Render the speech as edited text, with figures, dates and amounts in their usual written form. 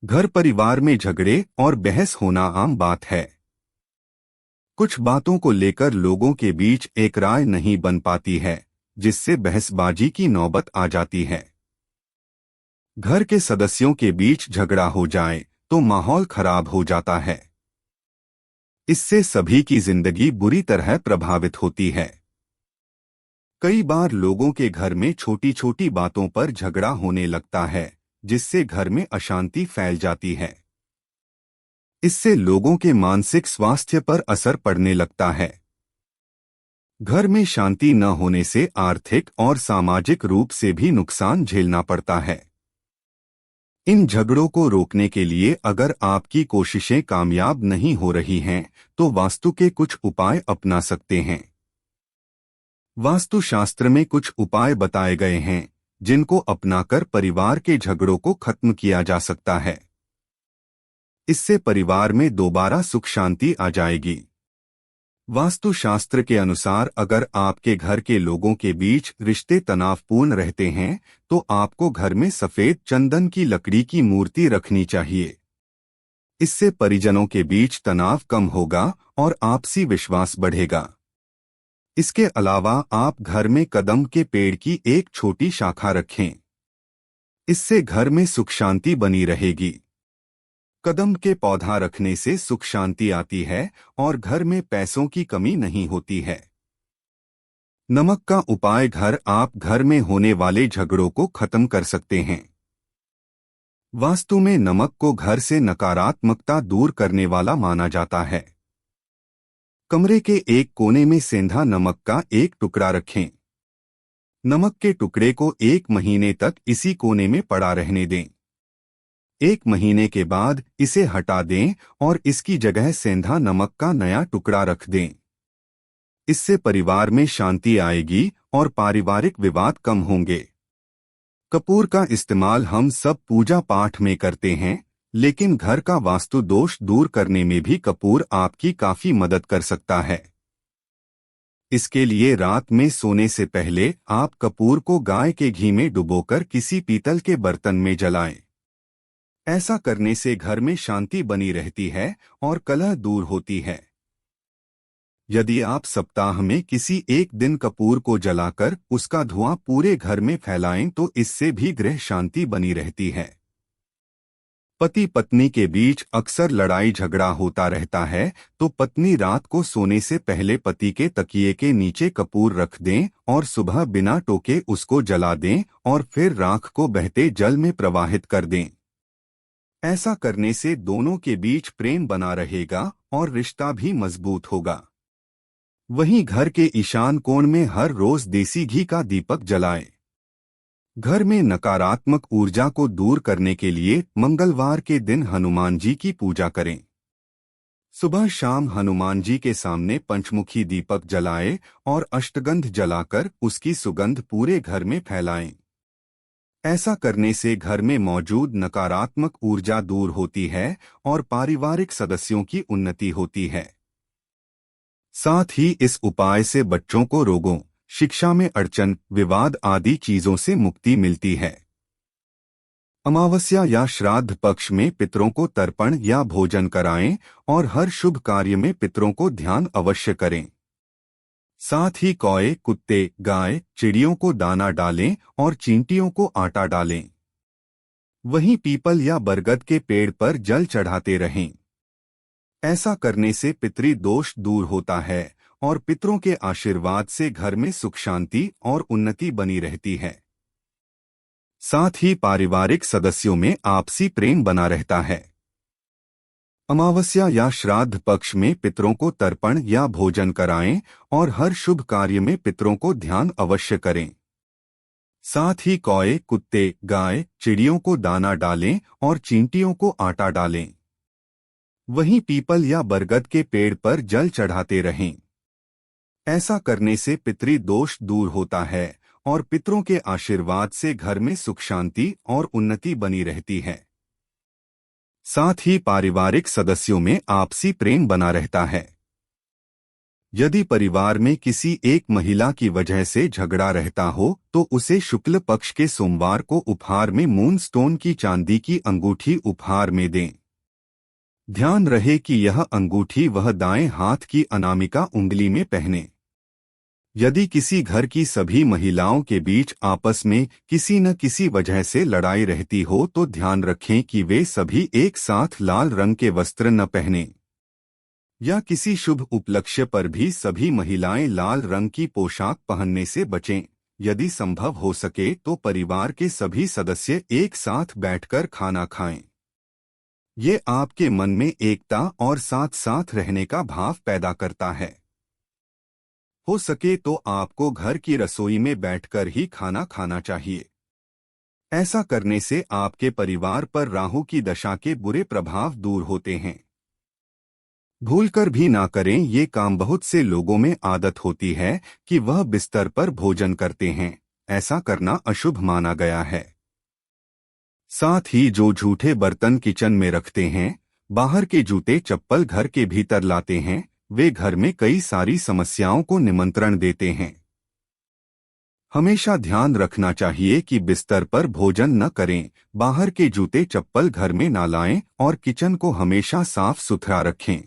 घर परिवार में झगड़े और बहस होना आम बात है। कुछ बातों को लेकर लोगों के बीच एक राय नहीं बन पाती है, जिससे बहसबाजी की नौबत आ जाती है। घर के सदस्यों के बीच झगड़ा हो जाए तो माहौल खराब हो जाता है। इससे सभी की जिंदगी बुरी तरह प्रभावित होती है। कई बार लोगों के घर में छोटी छोटी बातों पर झगड़ा होने लगता है, जिससे घर में अशांति फैल जाती है। इससे लोगों के मानसिक स्वास्थ्य पर असर पड़ने लगता है। घर में शांति न होने से आर्थिक और सामाजिक रूप से भी नुकसान झेलना पड़ता है। इन झगड़ों को रोकने के लिए अगर आपकी कोशिशें कामयाब नहीं हो रही हैं, तो वास्तु के कुछ उपाय अपना सकते हैं। वास्तुशास्त्र में कुछ उपाय बताए गए हैं, जिनको अपनाकर परिवार के झगड़ों को खत्म किया जा सकता है। इससे परिवार में दोबारा सुख शांति आ जाएगी। वास्तुशास्त्र के अनुसार अगर आपके घर के लोगों के बीच रिश्ते तनावपूर्ण रहते हैं, तो आपको घर में सफेद चंदन की लकड़ी की मूर्ति रखनी चाहिए। इससे परिजनों के बीच तनाव कम होगा और आपसी विश्वास बढ़ेगा। इसके अलावा आप घर में कदम के पेड़ की एक छोटी शाखा रखें। इससे घर में सुख शांति बनी रहेगी। कदम के पौधा रखने से सुख शांति आती है और घर में पैसों की कमी नहीं होती है। नमक का उपाय आप घर में होने वाले झगड़ों को खत्म कर सकते हैं। वास्तु में नमक को घर से नकारात्मकता दूर करने वाला माना जाता है। कमरे के एक कोने में सेंधा नमक का एक टुकड़ा रखें। नमक के टुकड़े को 1 महीने तक इसी कोने में पड़ा रहने दें। 1 महीने के बाद इसे हटा दें और इसकी जगह सेंधा नमक का नया टुकड़ा रख दें। इससे परिवार में शांति आएगी और पारिवारिक विवाद कम होंगे। कपूर का इस्तेमाल हम सब पूजा पाठ में करते हैं, लेकिन घर का वास्तु दोष दूर करने में भी कपूर आपकी काफी मदद कर सकता है। इसके लिए रात में सोने से पहले आप कपूर को गाय के घी में डुबोकर किसी पीतल के बर्तन में जलाएं। ऐसा करने से घर में शांति बनी रहती है और कलह दूर होती है। यदि आप सप्ताह में किसी एक दिन कपूर को जलाकर उसका धुआं पूरे घर में फैलाएं, तो इससे भी गृह शांति बनी रहती है। पति पत्नी के बीच अक्सर लड़ाई झगड़ा होता रहता है, तो पत्नी रात को सोने से पहले पति के तकिए के नीचे कपूर रख दें और सुबह बिना टोके उसको जला दें और फिर राख को बहते जल में प्रवाहित कर दें। ऐसा करने से दोनों के बीच प्रेम बना रहेगा और रिश्ता भी मजबूत होगा। वहीं घर के ईशान कोण में हर रोज देसी घी का दीपक जलाएं। घर में नकारात्मक ऊर्जा को दूर करने के लिए मंगलवार के दिन हनुमान जी की पूजा करें। सुबह शाम हनुमान जी के सामने पंचमुखी दीपक जलाएं और अष्टगंध जलाकर उसकी सुगंध पूरे घर में फैलाएं। ऐसा करने से घर में मौजूद नकारात्मक ऊर्जा दूर होती है और पारिवारिक सदस्यों की उन्नति होती है। साथ ही इस उपाय से बच्चों को रोगों, शिक्षा में अड़चन, विवाद आदि चीजों से मुक्ति मिलती है। अमावस्या या श्राद्ध पक्ष में पितरों को तर्पण या भोजन कराएं और हर शुभ कार्य में पितरों को ध्यान अवश्य करें। साथ ही कौए, कुत्ते, गाय, चिड़ियों को दाना डालें और चींटियों को आटा डालें। वहीं पीपल या बरगद के पेड़ पर जल चढ़ाते रहें। ऐसा करने से पितृ दोष दूर होता है और पितरों के आशीर्वाद से घर में सुख शांति और उन्नति बनी रहती है। साथ ही पारिवारिक सदस्यों में आपसी प्रेम बना रहता है। अमावस्या या श्राद्ध पक्ष में पितरों को तर्पण या भोजन कराएं और हर शुभ कार्य में पितरों को ध्यान अवश्य करें। साथ ही कौए, कुत्ते, गाय, चिड़ियों को दाना डालें और चींटियों को आटा डालें। वहीं पीपल या बरगद के पेड़ पर जल चढ़ाते रहें। ऐसा करने से पितृ दोष दूर होता है और पितरों के आशीर्वाद से घर में सुख शांति और उन्नति बनी रहती है। साथ ही पारिवारिक सदस्यों में आपसी प्रेम बना रहता है। यदि परिवार में किसी एक महिला की वजह से झगड़ा रहता हो तो उसे शुक्ल पक्ष के सोमवार को उपहार में मूनस्टोन की चांदी की अंगूठी उपहार में दें। ध्यान रहे कि यह अंगूठी वह दाएं हाथ की अनामिका उंगली में पहने। यदि किसी घर की सभी महिलाओं के बीच आपस में किसी न किसी वजह से लड़ाई रहती हो तो ध्यान रखें कि वे सभी एक साथ लाल रंग के वस्त्र न पहनें। या किसी शुभ उपलक्ष्य पर भी सभी महिलाएं लाल रंग की पोशाक पहनने से बचें। यदि संभव हो सके तो परिवार के सभी सदस्य एक साथ बैठकर खाना खाएं। ये आपके मन में एकता और साथ साथ रहने का भाव पैदा करता है। हो सके तो आपको घर की रसोई में बैठकर ही खाना खाना चाहिए। ऐसा करने से आपके परिवार पर राहु की दशा के बुरे प्रभाव दूर होते हैं। भूलकर भी ना करें। ये काम बहुत से लोगों में आदत होती है कि वह बिस्तर पर भोजन करते हैं। ऐसा करना अशुभ माना गया है। साथ ही जो झूठे बर्तन किचन में रखते हैं, बाहर के जूते चप्पल घर के भीतर लाते हैं, वे घर में कई सारी समस्याओं को निमंत्रण देते हैं। हमेशा ध्यान रखना चाहिए कि बिस्तर पर भोजन न करें, बाहर के जूते चप्पल घर में न लाएं और किचन को हमेशा साफ सुथरा रखें।